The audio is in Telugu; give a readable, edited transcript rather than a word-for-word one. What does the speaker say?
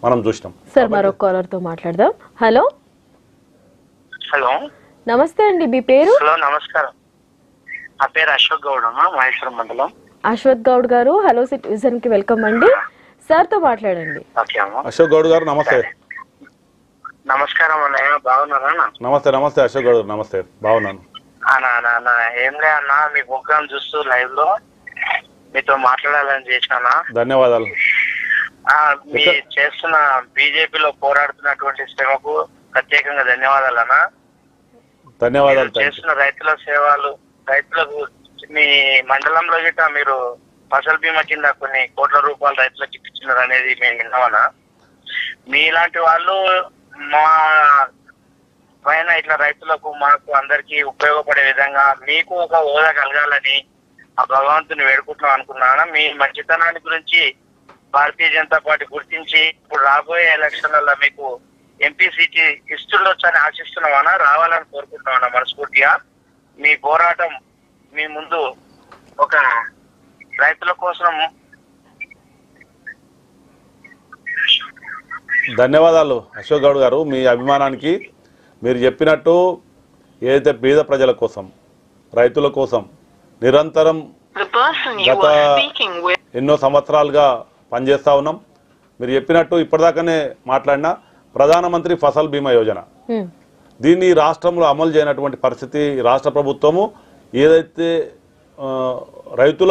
మనం చూసినాం. సార్ మరో కాలర్ తో మాట్లాడదాం. హలో హలో నమస్తే అండి, మీ పేరు? హలో నమస్కారం, నా పేరు అశోక్ గౌడ్ అమ్మ, మహేశ్వరం మండలం. అశ్వత్ గౌడ్ గారు, హలో సిటిజన్ కి వెల్కమ్ అండి. సార్ తో మాట్లాడండి. ఓకే అమ్మ. అశోక్ గౌడ్ గారు నమస్తే. నమస్కారం అన్నయ్య, బాగున్నారా? నమస్తే నమస్తే అశోక్ గౌడ్ నమస్తే, బాగున్నాను. ఏం లే అన్న, మీ ప్రోగ్రామ్ చూస్తూ లైవ్ లో మీతో మాట్లాడాలని చేసినా. ధన్యవాదాలు. మీ చేస్తున్న బీజేపీలో పోరాడుతున్నటువంటి శ్రమకు ప్రత్యేకంగా ధన్యవాదాలు అన్న. ధన్యవాదాలు. చేస్తున్న రైతుల సేవలు, రైతులకు మీ మండలంలో గిట్ట మీరు ఫసల్ బీమా కింద కొన్ని కోట్ల రూపాయలు రైతులకు ఇచ్చినారు అనేది మేము విన్నామన్నా. మీలాంటి వాళ్ళు మా పైన ఇట్లా రైతులకు మాకు అందరికి ఉపయోగపడే విధంగా మీకు ఒక హోదా కలగాలని ఆ భగవంతుని వేడుకుంటున్నాం అనుకున్నాను. మీ మంచితనాన్ని గురించి భారతీయ జనతా పార్టీ గుర్తించి ఇప్పుడు రాబోయే ఎలక్షన్లలో మీకు ఎంపీ సీట్ ఇస్తుండొచ్చని ఆశిస్తున్నామన్నా, రావాలని కోరుకుంటున్నామన్నా మనస్ఫూర్తిగా. మీ పోరాటం మీ ముందు ఒక రైతుల కోసం. ధన్యవాదాలు అశోక్ గౌడ్ గారు, మీ అభిమానానికి. మీరు చెప్పినట్టు ఏదైతే పేద ప్రజల కోసం, రైతుల కోసం నిరంతరం గత ఎన్నో సంవత్సరాలుగా పనిచేస్తూ ఉన్నాం. మీరు చెప్పినట్టు ఇప్పటిదాకానే మాట్లాడిన ప్రధానమంత్రి ఫసల్ బీమా యోజన, దీన్ని రాష్ట్రంలో అమలు చేయనటువంటి పరిస్థితి. రాష్ట్ర ప్రభుత్వము ఏదైతే రైతుల